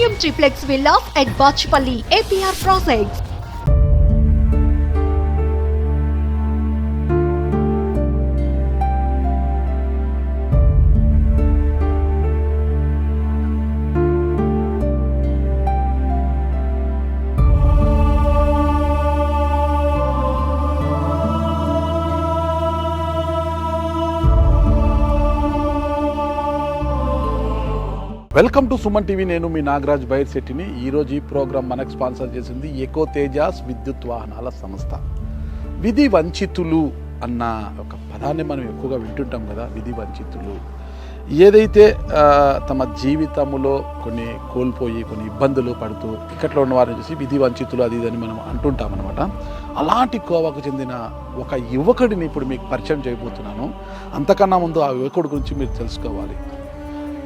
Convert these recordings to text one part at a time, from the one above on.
Premium triplex villas at Bachpalli, APR Projects. Welcome to Suman TV. నేను మీ నాగరాజ్ బైర్ శెట్టిని. ఈరోజు ఈ programme మనకు స్పాన్సర్ చేసింది ఎకో తేజాస్ విద్యుత్ వాహనాల సంస్థ. విధి వంచితులు అన్న ఒక పదాన్ని మనం ఎక్కువగా వింటుంటాం కదా. విధి వంచితులు ఏదైతే తమ జీవితంలో కొన్ని కోల్పోయి కొన్ని ఇబ్బందులు పడుతూ ఇక్కట్లో ఉన్న వారిని చూసి విధి వంచితులు అది ఇదని మనం అంటుంటాం అనమాట. అలాంటి కోవకు చెందిన ఒక యువకుడిని ఇప్పుడు మీకు పరిచయం చేయబోతున్నాను. అంతకన్నా ముందు ఆ యువకుడి గురించి మీరు తెలుసుకోవాలి.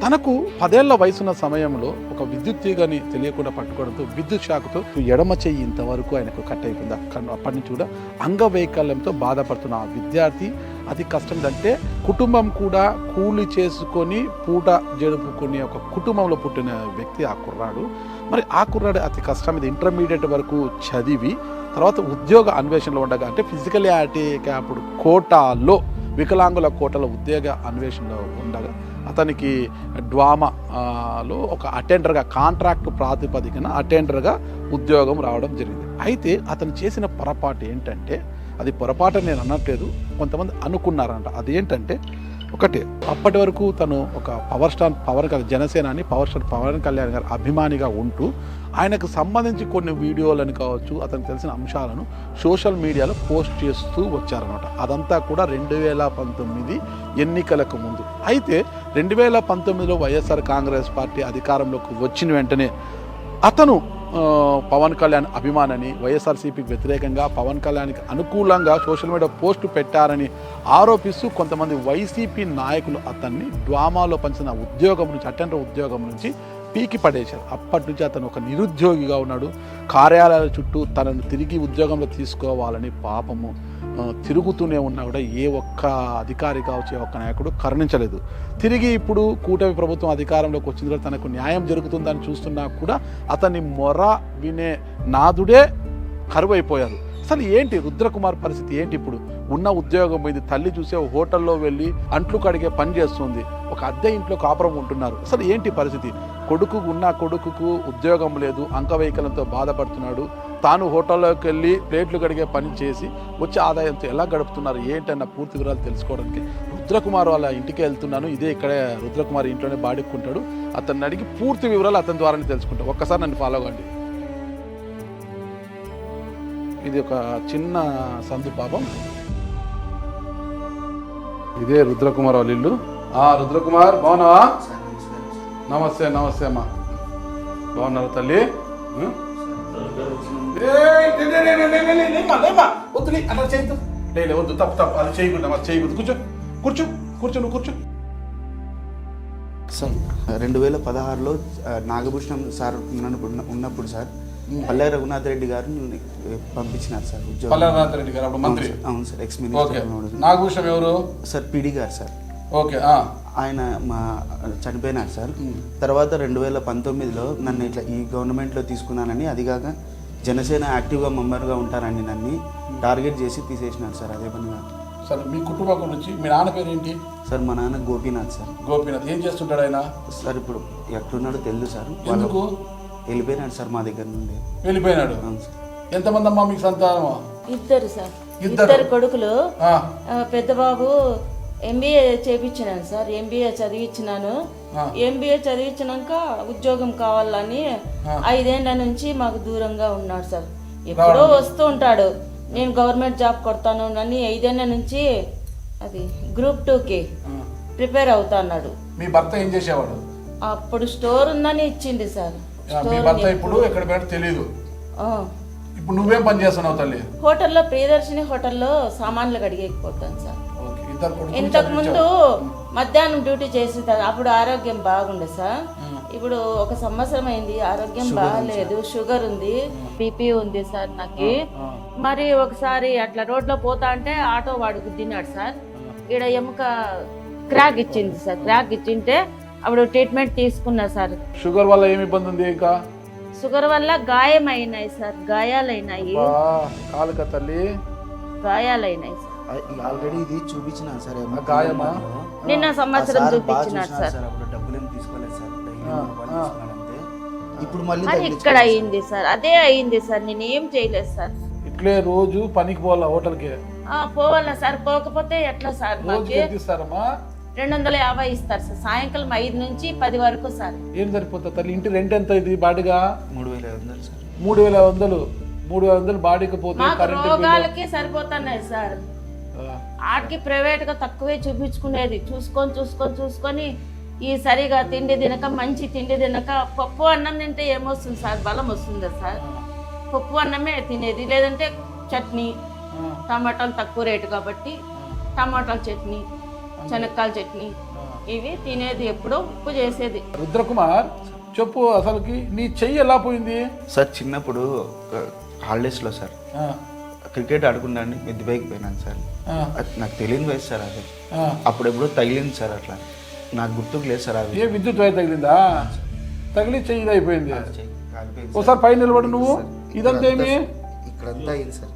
తనకు 10 ఏళ్ల వయసున్న సమయంలో ఒక విద్యుత్ తీగని తెలియకుండా పట్టుకోవడంతో విద్యుత్ షాక్తో ఎడమ చెయ్యి ఇంతవరకు ఆయనకు కట్ అయిపోయింది. అప్పటి నుంచి కూడా అంగవైకల్యంతో బాధపడుతున్న ఆ విద్యార్థి అతి కష్టం అంటే కుటుంబం కూడా కూలి చేసుకొని పూట జరుపుకునే ఒక కుటుంబంలో పుట్టిన వ్యక్తి ఆ కుర్రాడు. మరి ఆ కుర్రాడు అతి కష్టం మీద ఇంటర్మీడియట్ వరకు చదివి తర్వాత ఉద్యోగ అన్వేషణలో ఉండగా అంటే ఫిజికల్ హ్యాండిక్యాప్డ్ కోటాలో వికలాంగుల కోటలో ఉద్యోగ అన్వేషణలో ఉండగా అతనికి డ్వామాలో ఒక అటెండర్గా కాంట్రాక్ట్ ప్రాతిపదికన అటెండర్గా ఉద్యోగం రావడం జరిగింది. అయితే అతను చేసిన పొరపాటు ఏంటంటే, అది పొరపాటు నేను అనట్లేదు, కొంతమంది అనుకున్నారంట. అదేంటంటే ఒకటి, అప్పటి వరకు తను ఒక జనసేనాని పవర్ స్టార్ పవన్ కళ్యాణ్ గారి అభిమానిగా ఉంటూ ఆయనకు సంబంధించి కొన్ని వీడియోలను కావచ్చు అతనికి తెలిసిన అంశాలను సోషల్ మీడియాలో పోస్ట్ చేస్తూ వచ్చారనమాట. అదంతా కూడా 2019 ఎన్నికలకు ముందు. అయితే 2019లో వైఎస్ఆర్ కాంగ్రెస్ పార్టీ అధికారంలోకి వచ్చిన వెంటనే అతను పవన్ కళ్యాణ్ అభిమానని, వైఎస్ఆర్సీపీకి వ్యతిరేకంగా పవన్ కళ్యాణ్కి అనుకూలంగా సోషల్ మీడియా పోస్టు పెట్టారని ఆరోపిస్తూ కొంతమంది వైసీపీ నాయకులు అతన్ని డ్వామాలో పంచిన ఉద్యోగం నుంచి అటెండర్ ఉద్యోగం నుంచి పీకి పడేశారు. అప్పటి నుంచి అతను ఒక నిరుద్యోగిగా ఉన్నాడు. కార్యాలయాల చుట్టూ తనను తిరిగి ఉద్యోగంలో తీసుకోవాలని పాపము తిరుగుతూనే ఉన్నా కూడా ఏ ఒక్క అధికారి కావచ్చు, ఏ ఒక్క నాయకుడు కరుణించలేదు. తిరిగి ఇప్పుడు కూటమి ప్రభుత్వం అధికారంలోకి వచ్చిన తర్వాత తనకు న్యాయం జరుగుతుందని చూస్తున్నా కూడా అతన్ని మొర వినే నాదుడే కరువైపోయారు. అసలు ఏంటి రుద్రకుమార్ పరిస్థితి ఏంటి? ఇప్పుడు ఉన్న ఉద్యోగం పోయింది. తల్లి చూసే హోటల్లో వెళ్ళి అంట్లు కడిగే పని చేస్తుంది. ఒక అద్దె ఇంట్లో కాపురం ఉంటున్నారు. అసలు ఏంటి పరిస్థితి? కొడుకుకు ఉద్యోగం లేదు, అంగవైకల్యంతో బాధపడుతున్నాడు. తాను హోటల్లోకి వెళ్ళి ప్లేట్లు కడిగే పని చేసి వచ్చే ఆదాయంతో ఎలా గడుపుతున్నారు ఏంటన్న పూర్తి వివరాలు తెలుసుకోవడానికి రుద్రకుమార్ వాళ్ళ ఇంటికి వెళ్తున్నాను. ఇదే ఇక్కడే రుద్రకుమార్ ఇంట్లోనే బాడుక్కుంటాడు. అతన్ని అడిగి పూర్తి వివరాలు అతని ద్వారానే తెలుసుకుంటాం. ఒక్కసారి నన్ను ఫాలో అవ్వండి. ఇది ఒక చిన్న సందు పాపం. ఇదే రుద్రకుమార్ వాళ్ళ ఇల్లు. రుద్రకుమార్ బాగున్నావా? నమస్తే అమ్మా. బాగున్నారు తల్లి? వద్దు, తప్పు అది చేయకూడదు. కూర్చో నువ్వు కూర్చో. సార్ 2016లో నాగభూషణం సార్ ఉన్నప్పుడు సార్ పల్లె రఘునాథ్ రెడ్డి గారు పంపించినారు సార్ ఉద్యోగం. రఘునాథ్ రెడ్డి గారు మంత్రి? అవును సార్, ఎక్స్ మినిస్టర్. నాగభూషణం ఎవరు సార్? పిడి గారు సార్. ఓకే. ఆయన చనిపోయినారు సార్. తర్వాత 2019లో నన్ను ఇట్లా ఈ గవర్నమెంట్లో తీసుకున్నానని, అదిగాక జనసేన యాక్టివ్గా మెంబర్గా ఉంటారని నన్ను టార్గెట్ చేసి తీసేసినారు సార్. అదే పనిగా సార్. మీ కుటుంబం గురించి మీ నాన్న పేరు ఏంటి? సార్ మా నాన్న గోపీనాథ్ సార్. గోపీనాథ్ ఏం చేస్తుంటాడు ఆయన? సార్ ఇప్పుడు ఎట్లున్నాడో తెలియదు సార్. ఎందుకు వెళ్ళిపోయినాడు సార్ మా దగ్గర నుండి? వెళ్ళిపోయినాడు. ఎంతమంది అమ్మా మీకు సంతానం? ఇద్దరు సార్. ఇద్దరు కొడుకులు. పెద్ద బాబు MBA చేయించినాను సార్. MBA చదివించినాను. MBA చదివించినాక ఉద్యోగం కావాలని 5 ఏళ్ల నుంచి మాకు దూరంగా ఉన్నాడు సార్. ఎప్పుడో వస్తూ ఉంటాడు, నేను గవర్నమెంట్ జాబ్ కొడతాను అని 5 ఏళ్ల నుంచి అది Group 2కి ప్రిపేర్ అవుతా అన్నాడు. మీ భర్త ఏం చేసేవాడు? అప్పుడు స్టోర్ ఉందని ఇచ్చింది సార్. మీ భర్త ఇప్పుడు ఎక్కడ పోయాడో తెలియదు. ఇప్పుడు నువ్వేం పని చేస్తున్నావు తల్లి? హోటల్లో, ప్రియదర్శిని హోటల్లో సామాన్లు కడిగేకపోతాను సార్. ఇంతకు ముందు మధ్యాహ్నం డ్యూటీ చేసేదాన్ని. అప్పుడు ఆరోగ్యం బాగుండే సార్. ఇప్పుడు 1 సంవత్సరం అయింది, ఆరోగ్యం బాగాలేదు. షుగర్ ఉంది, BP ఉంది సార్ నాకు. మరి ఒకసారి అట్లా రోడ్లో పోతా అంటే ఆటో వాడు గుద్దినాడు సార్. ఈడ ఎముక క్రాక్ ఇచ్చింది సార్. క్రాక్ ఇచ్చింటే అప్పుడు ట్రీట్మెంట్ తీసుకున్నా సార్. షుగర్ వల్ల ఏమి ఇబ్బంది ఉంది? ఇంకా షుగర్ వల్ల గాయమైనాయి సార్, గాయాలైనాయి, కాలుక తల్లి గాయాలైనాయి సార్. ఆల్రెడీ ఇది చూపించిన సార్ గాయమా? నిన్న సంవత్సరం చూపించినారు సార్. అప్పుడు డబ్బులు ఏం తీసుకోలేదు సార్, అంతే. ఇప్పుడు మళ్ళీ అది ఇక్కడ అయింది సార్, అదే అయింది సార్, నేను ఏం చేయలేదు సార్. ఇట్లే రోజు పనికి పోవాలా హోటల్కి? పోవాలా సార్, పోకపోతే ఎట్లా సార్? మాకు ఇస్తారమ్మా 250 ఇస్తారు సార్, సాయంకాలం 5 నుంచి 10 వరకు సార్. ఏం సరిపోతుంది తల్లి? ఇంటి రెంట్ ఎంత ఇది బాడిగా? 3500 సార్. 3500 బాడీకి పోతే మాకు రోగాలకి సరిపోతున్నాయి సార్. ఆడికి ప్రైవేట్ గా తక్కువే చూపించుకునేది, చూసుకొని ఈ సరిగా తిండి తినక, మంచి తిండి తినక, పప్పు అన్నం తింటే ఏమొస్తుంది సార్? బలం వస్తుందా సార్? పప్పు అన్నమే తినేది, లేదంటే చట్నీ, టమాటాలు తక్కువ రేటు కాబట్టి టమాటాల చట్నీ, శనక్కాయల చట్నీ ఇవి తినేది, ఎప్పుడో ఉప్పు చేసేది. రుద్రకుమార్ చెప్పు, అసలుకి నీ చెయ్యి ఎలా పోయింది? సార్ చిన్నప్పుడు హాలిడేస్లో సార్ క్రికెట్ ఆడుకున్నాను, మిద్దిపైకి పోయినాను సార్. నాకు తెలియని వయసు సార్ అది. అప్పుడెప్పుడో తగిలింది సార్, అట్లా నాకు గుర్తుకు లేదు సార్. అది ఏ విద్యుత్ వైర్ తగిలిందా? తగిలి చెయ్యి అయిపోయింది. ఒకసారి పైన నిలబడు నువ్వు. ఇదంతా ఏమి? ఇక్కడంతా అయింది సార్.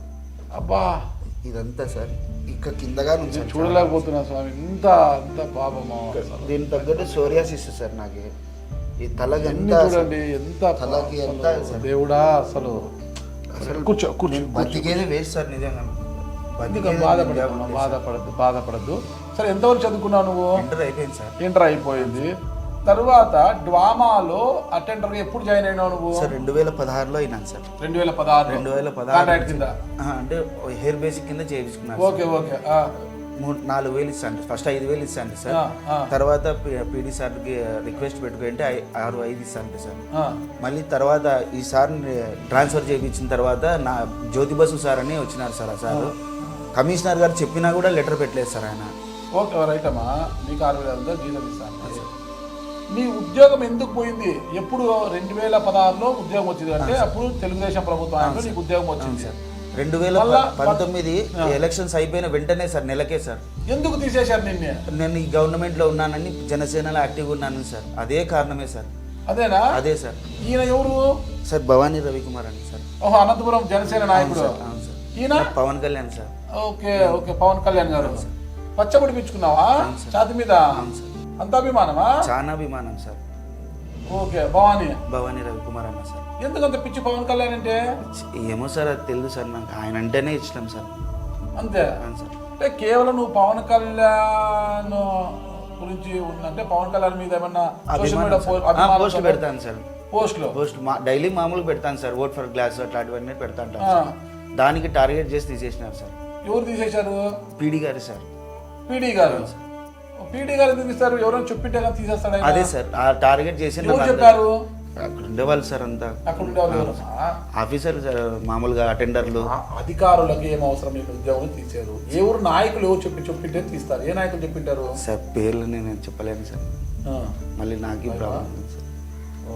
అబ్బా ఇదంతా సార్ ఇక్కడ కిందగా నుంచి చూడలేకపోతున్నా స్వామి, ఇంత అంత పాపమా. దీని తగ్గట్టు సోరియాసిస్ సార్ నాకు. ఈ తలకి చూడండి ఎంత తలకి ఎంత దేవుడా. అసలు కూర్చో బతికేది వేస్ట్ సార్, నిజంగా బాధపడద్దు. సరే ఎంతవరకు చదువుకున్నావు నువ్వు? ఇంటర్ అయిపోయింది సార్. ఇంటర్ అయిపోయింది. తర్వాత డ్రామాలో అటెండర్ ఎప్పుడు జాయిన్ అయినావు నువ్వు? సార్ 2016లో అయినాను సార్. 2016 కింద అంటే హెయిర్ బేసిక్ కింద చేయించుకున్నాను. ఓకే 4,000 ఇస్తాను. ఫస్ట్ 5,000 ఇస్తాను సార్. తర్వాత పీడీ సార్కి రిక్వెస్ట్ పెట్టుకుంటే 6,500 ఇస్తాను సార్. మళ్ళీ తర్వాత ఈ సార్ని ట్రాన్స్ఫర్ చేయించిన తర్వాత నా జ్యోతి బసు సార్ అని వచ్చినారు సార్. ఆ సార్ కమిషనర్ గారు చెప్పినా కూడా లెటర్ పెట్టలేదు సార్ ఆయన. ఓకే రైట్ అమ్మా, నీకు 6,500 జీతం ఇస్తాను. నీ ఉద్యోగం ఎందుకు పోయింది? ఎప్పుడు? 2016లో ఉద్యోగం వచ్చింది అంటే అప్పుడు తెలుగుదేశం ప్రభుత్వం నీకు ఉద్యోగం వచ్చింది సార్. 2019 ఎలక్షన్స్ అయిపోయిన వెంటనే సార్, నెలకే సార్. ఎందుకు తీసేశారు నిన్నే? నేను ఈ గవర్నమెంట్లో ఉన్నానని, జనసేనలో యాక్టివ్గా ఉన్నాను సార్. అదే కారణమే సార్. అదేనా? అదే సార్. ఈయన ఎవరు సార్? భవానీ రవికుమార్ అని సార్. ఓహో, అనంతపురం జనసేన నాయకుడు. అవును సార్. ఈయన పవన్ కళ్యాణ్ సార్. ఓకే పవన్ కళ్యాణ్ గారు. పచ్చబడి పిచ్చుకున్నావా ఛాతి మీద? అంత అభిమానమా? చాలా అభిమానం సార్. ఓకే భవానీ రవికుమార్ అన్న సార్. ఎందుకంత పిచ్చి పవన్ కళ్యాణ్ అంటే? ఏమో సార్, అది తెలియదు సార్ నాకు. ఆయన అంటేనే ఇష్టం సార్. అంతే సార్. అంటే కేవలం నువ్వు పవన్ కళ్యాణ్ గురించి ఉందంటే పవన్ కళ్యాణ్ మీద ఏమన్నా పోస్ట్ పెడతాను సార్. పోస్ట్ డైలీ మామూలుగా పెడతాను సార్. ఓట్ ఫర్ గ్లాస్ అట్లాంటివన్నీ పెడతాను సార్. దానికి టార్గెట్ చేసి తీసేసినారు సార్. ఎవరు తీసేశారు? పీడీ గారు సార్. పీడీ గారు ఎందుకు ఇస్తారు? ఎవరైనా చెప్పింటే తీసేస్తాడు? అదే సార్, ఆ టార్గెట్ చేసి చెప్పారు. అక్కడ ఉండేవాళ్ళు సార్, అంతా అక్కడ ఉండేవాళ్ళు ఆఫీసర్లు సార్, మామూలుగా అటెండర్లు. అధికారులకు ఏం అవసరం మీకు ఉద్యోగం తీసారు? ఎవరు నాయకులు ఎవరు చెప్పింటే తీస్తారు? ఏ నాయకులు చెప్పింటారు సార్? పేర్లు నేను చెప్పలేను సార్, మళ్ళీ నాకు ప్రాబ్లం సార్.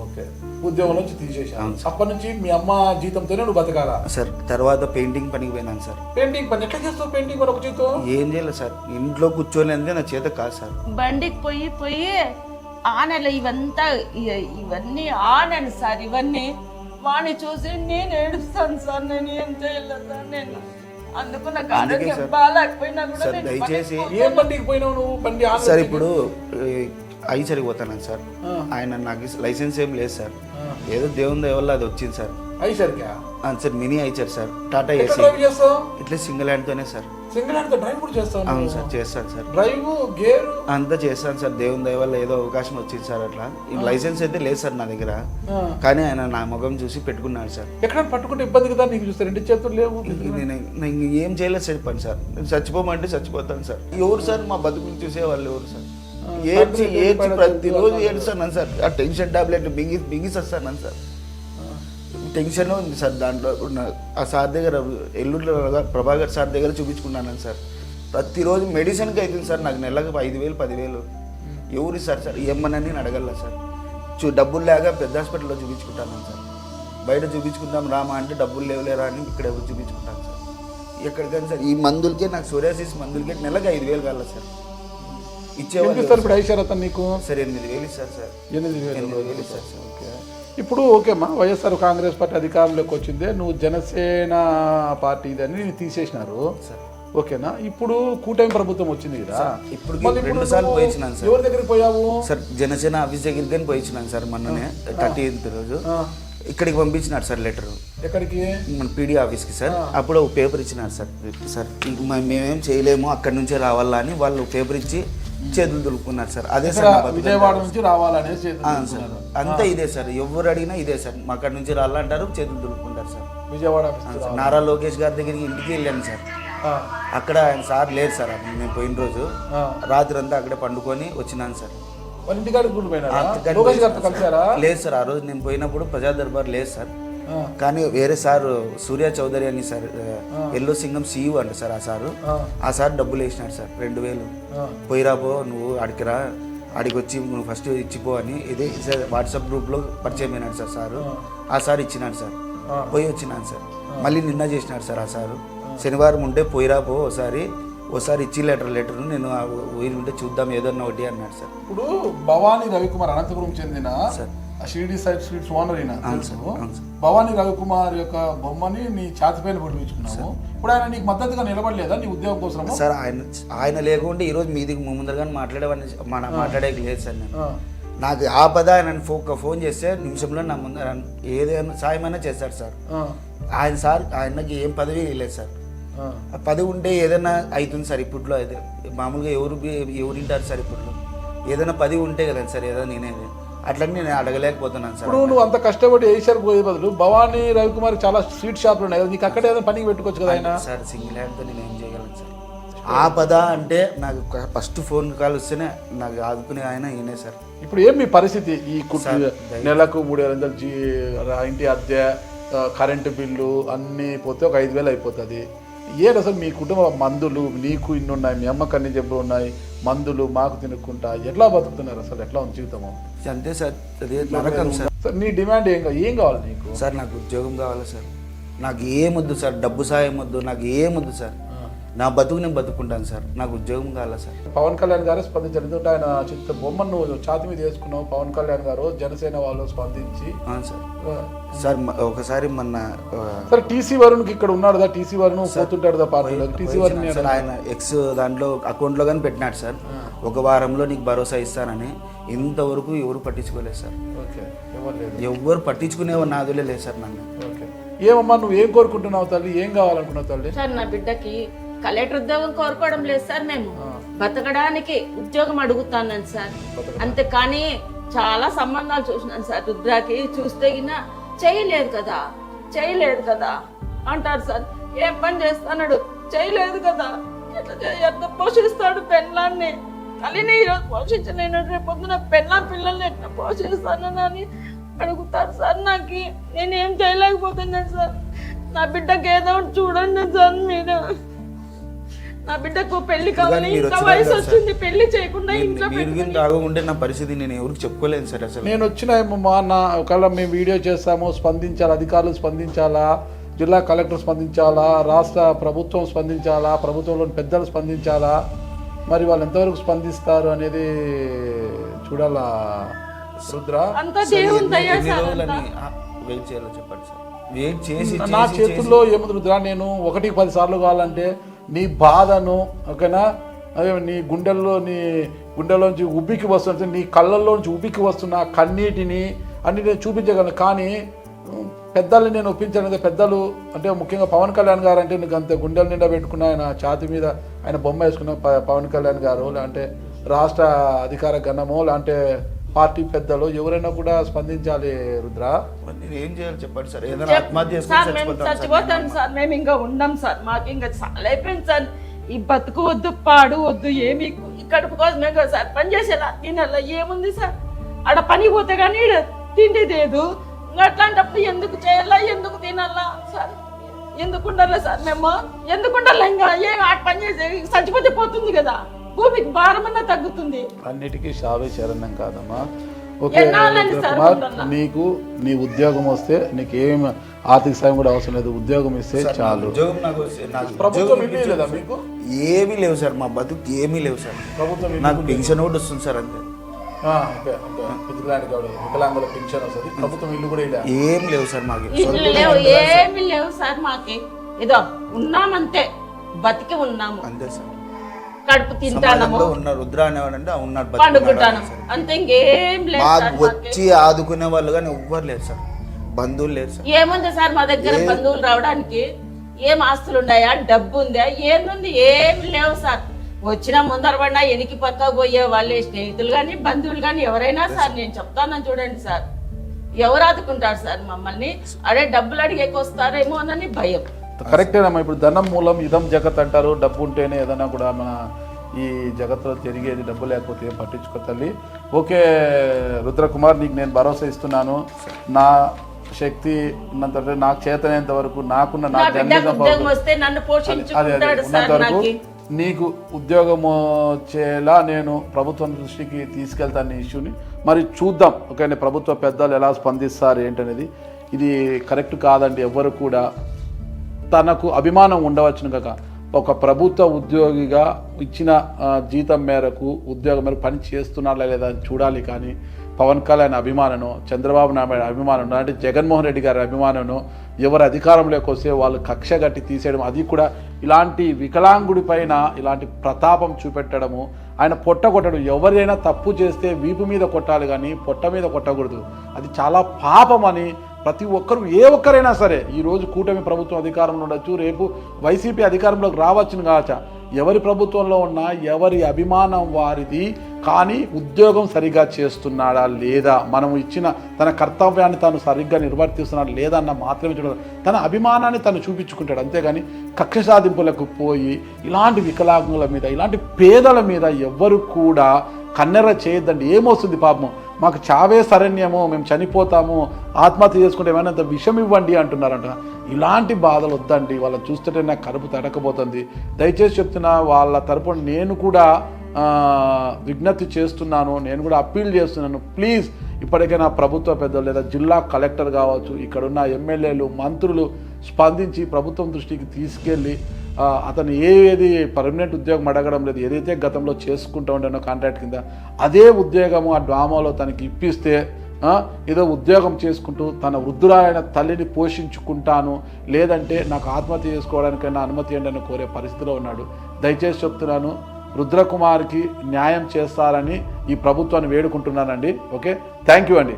ఓకే, ఉద్యోగం నుంచి తీసేసాను. అప్పటి నుంచి మీ అమ్మ జీతంతోనే నువ్వు బతకాలా సార్? తర్వాత పెయింటింగ్ పనికి పోయినాను సార్. పెయింటింగ్ పని ఎట్లా చేస్తావు? పెయింటింగ్ పని ఒక జీతం ఏం చేయలేదు సార్. ఇంట్లో కూర్చొని అంటే నా చేత కాదు సార్. బండికి పోయి ఆనెల ఇవన్నీ ఆనను సార్. ఇవన్నీ వాడిని చూసి నేను ఏడుస్తాను సార్. నేను ఏం చేయలేదు సార్. నేను అందుకు నాకు ఆరోగ్యం బాగాలేకపోయినా కూడా దయచేసి ఏ బండికి పోయినావు నువ్వు? బండి సార్ ఇప్పుడు ఐచరికి పోతాను సార్. ఆయన నాకు లైసెన్స్ ఏం లేదు సార్. ఏదో దేవుని దయ వల్ల అది వచ్చింది సార్. ఐచర్కా sir? Mini Eicher sir, Tata Ace. ఇట్లా సింగిల్ హ్యాండ్తోనే సార్. సింగిల్ హ్యాండ్ డ్రైవ్ కూడా చేస్తాను? అవును సార్, చేస్తాను సార్. డ్రైవ్ గేర్ అంతా చేస్తాను సార్. దేవుని దయ వల్ల ఏదో అవకాశం వచ్చింది సార్. అట్లా లైసెన్స్ అయితే లేదు సార్ నా దగ్గర, కానీ ఆయన నా ముఖం చూసి పెట్టుకున్నాడు సార్. ఎక్కడ పట్టుకుంటే ఇబ్బంది కదా నీకు? చూస్తే 2 చేతులు లేవు. నేను ఏం చేయలేదు సార్ పని సార్. నేను చచ్చిపోమంటే చచ్చిపోతాను సార్. ఎవరు సార్ మా బతుకులు చూసే వాళ్ళు ఎవరు సార్? ఏడ్చి ప్రతిరోజు ఏడుస్తాను సార్. ఆ టెన్షన్ టాబ్లెట్ బిగిస్తాను సార్. టెన్షన్ ఉంది సార్. దాంట్లో ఆ సార్ దగ్గర ఎల్లుండిలో ప్రభాకర్ సార్ దగ్గర చూపించుకున్నాను సార్. ప్రతిరోజు మెడిసిన్కి అవుతుంది సార్. నాకు నెలకు 5,000 10,000 ఎవరు సార్? ఏమన్నా నేను అడగల సార్. డబ్బులు లేక పెద్ద హాస్పిటల్లో చూపించుకుంటాను సార్. బయట చూపించుకుంటాం రామా అంటే డబ్బులు లేవులేరా అని ఇక్కడ ఎవరు చూపించుకుంటాను సార్. ఎక్కడికైనా సార్ ఈ మందులకే, నాకు సోరియాసిస్ మందులకే నెలకు 5,000 కావాలి సార్. ఇచ్చేవాళ్ళు ఇస్తారు ఇప్పుడు ఐశ్వర్యత నీకు సార్ 8,000 ఇస్తారు సార్ 8,000 ఇస్తారు సార్. ఓకే. ఇప్పుడు ఓకేమ్మా, వైఎస్ఆర్ కాంగ్రెస్ పార్టీ అధికారంలోకి వచ్చిందే, నువ్వు జనసేన పార్టీ ఇదని తీసేసినారు ఓకేనా. ఇప్పుడు కూటమి ప్రభుత్వం వచ్చింది కదా, ఇప్పుడు మళ్ళీ 2 సార్లు పోయించినాను సార్. ఎవరి దగ్గరికి పోయావు సార్ జనసేన ఆఫీస్ దగ్గరికి కానీ పోయించినాను సార్ మొన్ననే 30th రోజు. ఇక్కడికి పంపించినారు సార్ లెటర్, ఎక్కడికి? మన పీడీ ఆఫీస్కి సార్. అప్పుడు ఒక పేపర్ ఇచ్చినారు సార్. సార్ మేమేం చేయలేము, అక్కడి నుంచే రావాలా అని వాళ్ళు పేపర్ ఇచ్చి చేతులు దులుపుకున్నారు సార్. అదే సార్ విజయవాడ నుంచి రావాలనేసి సార్, అంతా ఇదే సార్. ఎవరు అడిగినా ఇదే సార్, మా అక్కడి నుంచి రావాలంటారు, చేతులు దులుపుకుంటారు సార్. విజయవాడ నారా లోకేష్ గారి దగ్గరికి ఇంటికి వెళ్ళాను సార్. అక్కడ ఆయన సార్ లేరు సార్. నేను పోయిన రోజు రాత్రి అంతా అక్కడే పండుకొని వచ్చినాను సార్. లేదు సార్, ఆ రోజు నేను పోయినప్పుడు ప్రజా దర్బార్ లేదు సార్. కానీ వేరే సార్ సూర్య చౌదరి అని సార్, ఎల్లో సింగం సీఈఓ అంట సార్. ఆ సార్ డబ్బులు వేసినాడు సార్ 2,000. పోయిరాబో నువ్వు అడిగిరా, అడిగి వచ్చి నువ్వు ఫస్ట్ ఇచ్చిపో అని ఇదే సార్ వాట్సాప్ గ్రూప్లో పరిచయం అయినాడు సార్. ఆ సార్ ఇచ్చినాడు సార్. పోయి వచ్చినాను సార్. మళ్ళీ నిన్న చేసినాడు సార్ ఆ సారు. శనివారం ఉంటే పోయిరాపో ఓసారి ఇచ్చి లెటర్ నేను ఊరి ఉంటే చూద్దాం ఏదన్నా ఒకటి అన్నాడు సార్. ఇప్పుడు భవానీ రవికుమార్ అనంతపురం చెందిన షిరిడి సైడ్ స్వీట్స్ ఓనర్ అయినా భవానీ రవికుమార్ యొక్క బొమ్మని నీ ఛాతిపైన పొడిపించుకున్నావు. ఇప్పుడు ఆయన నీకు మద్దతుగా నిలబడలేదా నీ ఉద్యోగం కోసం? సార్ ఆయన లేకుంటే ఈరోజు మీదికి ముందరగానే మాట్లాడేది లేదు సార్. నేను నాకు ఆపద ఆయన ఫోన్ చేస్తే నిమిషంలో నా ముందర ఏదైనా సాయమైనా చేస్తాడు సార్. ఆయనకి ఏం పదవి లేదు సార్. పదవి ఉంటే ఏదైనా అవుతుంది సార్. ఇప్పట్లో అయితే మామూలుగా ఎవరు వింటారు సార్. ఇప్పట్లో ఏదైనా పదవి ఉంటే కదా సార్ ఏదైనా నేనేది అట్లని నేను అడగలేకపోతున్నాను సార్. ఇప్పుడు నువ్వు అంత కష్టపడి ఏషియర్ పోయే బదులు భవానీ రవికుమార్ చాలా స్వీట్ షాప్లు ఉన్నాయి కదా, నీకు అక్కడ ఏదైనా పనికి పెట్టుకోవచ్చు కదా ఆయన. సార్ సింగిల్ హ్యాండ్తో నేను ఏం చేయగలను సార్. ఆపద అంటే నాకు ఫస్ట్ ఫోన్ కాల్ వస్తేనే నాకు ఆదుకునే ఆయన ఈయనే సార్. ఇప్పుడు ఏం మీ పరిస్థితి? ఈ నెలకు 3,500 ఇంటి అద్దె, కరెంటు బిల్లు అన్నీ పోతే ఒక 5,000 అయిపోతుంది. అసలు మీ కుటుంబ మందులు నీకు ఇన్ని ఉన్నాయి, మీ అమ్మకు అన్ని జబ్బులు ఉన్నాయి, మందులు మాకు తినుక్కుంటా ఎట్లా బతుకుతున్నారు? అసలు ఎట్లా ఉంది జీవితము? అంతే సార్, అదే నరకం సార్. నీ డిమాండ్ ఏం కావాలి నీకు? సార్ నాకు ఉద్యోగం కావాలి సార్. నాకు ఏమొద్దు సార్, డబ్బు సాయం వద్దు, నాకు ఏమొద్దు సార్. నా బతుకు నేను బతుకుంటాను సార్. నాకు ఉద్యోగం కావాలా సార్. పవన్ కళ్యాణ్ గారు స్పందించారు. ఎందుకంటే ఆయన చిత్త బొమ్మను ఛాతి మీద వేసుకున్నావు. పవన్ కళ్యాణ్ గారు జనసేన వాళ్ళు స్పందించి సార్ ఒకసారి మొన్న సార్ టీసీ వరుణ్కి ఇక్కడ ఉన్నాడు కదా, టీసీ వరుణ్ పోతుంటాడు పార్టీలో. టీసీ వరుణ్ ఆయన ఎక్స్ దాంట్లో అకౌంట్లో కానీ పెట్టినాడు సార్. ఒక వారంలో నీకు భరోసా ఇస్తానని. ఇంతవరకు ఎవరు పట్టించుకోలేదు సార్. ఎవరు పట్టించుకునే నాదులే లేదు సార్ నన్ను. ఏమమ్మా నువ్వు ఏం కోరుకుంటున్నావు తల్లి? ఏం కావాలనుకున్నావు తల్లి? సార్ నా బిడ్డకి కలెక్టర్ ఉద్యోగం కోరుకోవడం లేదు సార్. మేము బతకడానికి ఉద్యోగం అడుగుతాను సార్. అంతేకాని చాలా సంబంధాలు చూసినాను సార్. రుద్రాకి చూస్తే గినా చేయలేదు కదా అంటారు సార్. ఏం పని చేస్తాడు? చేయలేదు కదా, ఎట్లా పోషిస్తాడు పెళ్ళాన్ని? కలిని ఈరోజు పోషించలేను, రేపు పొద్దున పిల్లల్ని ఎట్లా పోషిస్తానని అడుగుతారు సార్. నాకు నేనేం చేయలేకపోతున్నాను సార్. నా బిడ్డకి ఏదో చూడండి సార్ మీరు. నా బిడ్డకు పెళ్లి కావాలి, ఇంత వయసు వచ్చింది, పెళ్లి చేయకుండా ఇంట్లో రాకుంటే నా పరిస్థితి నేను ఎవరికి చెప్పుకోలేను సార్. అసలు నేను వచ్చినామమ్మా, ఒకవేళ మేము వీడియో చేస్తాము, స్పందించాలి, అధికారులు స్పందించాలా, జిల్లా కలెక్టర్ స్పందించాలా, రాష్ట్ర ప్రభుత్వం స్పందించాలా, ప్రభుత్వంలోని పెద్దలు స్పందించాలా, మరి వాళ్ళు ఎంతవరకు స్పందిస్తారు అనేది చూడాలా రుద్ర. నా చేతుల్లో ఏముంది రుద్ర? నేను 1కి 10 సార్లు కావాలంటే నీ బాధను ఓకేనా, అదే నీ గుండెల్లోంచి ఉబ్బికి వస్తుంటే, నీ కళ్ళల్లోంచి ఉబ్బికి వస్తున్న కన్నీటిని అన్ని నేను చూపించగలను. కానీ పెద్దల్ని నేను ఒప్పించాను. పెద్దలు అంటే ముఖ్యంగా పవన్ కళ్యాణ్ గారు అంటే నీకు అంత గుండెల నిండా పెట్టుకున్న ఆయన ఛాతి మీద ఆయన బొమ్మ వేసుకున్న పవన్ కళ్యాణ్ గారు, లేదంటే రాష్ట్ర అధికార గణము, లేదంటే పార్టీ పెద్దలు ఎవరైనా కూడా స్పందించాలి రుద్ర. ఏం చేయాలి చెప్పండి సార్. చచ్చిపోతాను సార్. మేము ఇంకా ఉండం సార్. మాకు ఇంకా చాలా అయిపోయింది సార్. ఈ బతుకు వద్దు, పాడు వద్దు, ఏమి కడుపు కోసమే కదా సార్ పని చేసేలా. తినాలా ఏముంది సార్? ఆడ పని పోతే కానీ తిండి లేదు. ఇంకా అట్లాంటప్పుడు ఎందుకు చేయాలా, ఎందుకు తినాలా సార్? ఎందుకు ఉండాలా సార్? మేము ఎందుకు ఉండాలా? ఇంకా ఏ ఆట పని చేసే చచ్చిపోతే పోతుంది కదా, భూమికి భారమన్నా తగ్గుతుంది. అన్నిటికీ షావే శరణం కాదమ్మా. ఓకే ఎన్నాళ్ళని సార్ కుమార్, ఉంటున్నా? నీకు నీ ఉద్యోగం వస్తే నీకు ఏం ఆర్థిక సాయం కూడా అవసరం లేదు, ఉద్యోగం ఇస్తే చాలు. ఉద్యోగం నాకు ప్రభుత్వం ఉద్యోగం ఇవ్వలేదు లేదా మీకు? ఏమీ లేవు సార్, మా బతుకు ఏమీ లేవు సార్. ప్రభుత్వం నాకు పెన్షన్ కూడా వస్తుంది సార్ అంతే. వికలాంగుల పెన్షన్ వస్తుంది, ప్రభుత్వం ఇల్లు కూడా ఇలా ఏం లేవు సార్ మాకు. ఇల్లు లేవు, ఏమి లేవు సార్ మాకి. ఏదో ఉన్నామంతే, బతికి ఉన్నాము, అంతే సార్. కడుపు తింటాము, ఉన్నారు రుద్ర అనేవాడంటే ఉన్నాడు, పండుకుంటాను, అంతే. ఇంకేం లేదు సార్ మాకు వచ్చి ఆదుకునే వాళ్ళు కానీ ఎవ్వరు లేరు సార్, బంధువులు లేరు సార్. ఏముంది సార్ మా దగ్గర బంధువులు రావడానికి? ఏం ఆస్తులు ఉన్నాయా, డబ్బు ఉందా, ఏంది? ఏమి లేవు సార్. వచ్చిన ముందర పడినా ఎనికి పక్క పోయే వాళ్ళే, స్నేహితులు కానీ బంధువులు కానీ ఎవరైనా సార్. నేను చెప్తాను చూడండి సార్, ఎవరు ఆదుకుంటారు సార్ మమ్మల్ని? అడే డబ్బులు అడిగేకి వస్తారేమో అని భయం. కరెక్టేనమ్మా. ఇప్పుడు ధనం మూలం ఇదం జగత్ అంటారు. డబ్బు ఉంటేనే ఏదైనా కూడా మన ఈ జగత్తులో తిరిగేది, డబ్బు లేకపోతే ఏం పట్టించుకో తల్లి. ఓకే రుద్రకుమార్, నీకు నేను భరోసా ఇస్తున్నాను. నా శక్తి ఉన్నంత, నాకు చేతనైనంత వరకు, నాకున్న నా ఉద్యోగం వస్తే నన్ను పోషించుకుంటాడు సార్. నాకు నీకు ఉద్యోగం వచ్చేలా నేను ప్రభుత్వం దృష్టికి తీసుకెళ్తాను ఈ ఇష్యూని. మరి చూద్దాం, ఓకే ప్రభుత్వ పెద్దలు ఎలా స్పందిస్తారు ఏంటనేది. ఇది కరెక్ట్ కాదండి. ఎవ్వరు కూడా తనకు అభిమానం ఉండవచ్చును కాక ఒక ప్రభుత్వ ఉద్యోగిగా ఇచ్చిన జీతం మేరకు ఉద్యోగం మేరకు పని చేస్తున్నాడా లేదా అని చూడాలి. కానీ పవన్ కళ్యాణ్ అభిమానను, చంద్రబాబు నాయుడు అభిమానం, అంటే జగన్మోహన్ రెడ్డి గారి అభిమానను ఎవరు అధికారంలోకి వస్తే వాళ్ళు కక్ష గట్టి తీసేయడం, అది కూడా ఇలాంటి వికలాంగుడి పైన ఇలాంటి ప్రతాపం చూపెట్టడము, ఆయన పొట్ట కొట్టడం. ఎవరైనా తప్పు చేస్తే వీపు మీద కొట్టాలి కానీ పొట్ట మీద కొట్టకూడదు. అది చాలా పాపం అని ప్రతి ఒక్కరు, ఏ ఒక్కరైనా సరే, ఈరోజు కూటమి ప్రభుత్వం అధికారంలో ఉండొచ్చు, రేపు వైసీపీ అధికారంలోకి రావచ్చును కావచ్చా, ఎవరి ప్రభుత్వంలో ఉన్నా ఎవరి అభిమానం వారిది. కానీ ఉద్యోగం సరిగ్గా చేస్తున్నాడా లేదా, మనం ఇచ్చిన తన కర్తవ్యాన్ని తాను సరిగ్గా నిర్వర్తిస్తున్నాడా లేదా అన్న మాత్రమే చూడాలి. తన అభిమానాన్ని తను చూపించుకుంటాడు, అంతేగాని కక్ష సాధింపులకు పోయి ఇలాంటి వికలాంగుల మీద, ఇలాంటి పేదల మీద ఎవ్వరు కూడా కన్నెర చేయొద్దండి. ఏమొస్తుంది పాపం, మాకు చావే శరణ్యము, మేము చనిపోతాము, ఆత్మహత్య చేసుకుంటే ఏమైనా విషం ఇవ్వండి అంటున్నారంట. ఇలాంటి బాధలు వద్దండి. వాళ్ళని చూస్తుంటే నాకు కడుపు తడకపోతుంది. దయచేసి చెప్తున్నా, వాళ్ళ తరపున నేను కూడా విజ్ఞప్తి చేస్తున్నాను, నేను కూడా అప్పీల్ చేస్తున్నాను. ప్లీజ్ ఇప్పటికైనా ప్రభుత్వ పెద్దలు లేదా జిల్లా కలెక్టర్ కావచ్చు, ఇక్కడున్న ఎమ్మెల్యేలు, మంత్రులు స్పందించి ప్రభుత్వం దృష్టికి తీసుకెళ్ళి అతను ఏది పర్మనెంట్ ఉద్యోగం అడగడం లేదు, ఏదైతే గతంలో చేసుకుంటూ ఉండేనో కాంట్రాక్ట్ కింద అదే ఉద్యోగము ఆ డ్రామాలో తనకి ఇప్పిస్తే ఏదో ఉద్యోగం చేసుకుంటూ తన వృద్ధురాలైన తల్లిని పోషించుకుంటాను, లేదంటే నాకు ఆత్మహత్య చేసుకోవడానికైనా అనుమతి ఏంటని కోరే పరిస్థితిలో ఉన్నాడు. దయచేసి చెప్తున్నాను, రుద్రకుమార్కి న్యాయం చేస్తారని ఈ ప్రభుత్వాన్ని వేడుకుంటున్నానండి. ఓకే, థ్యాంక్ యూ అండి.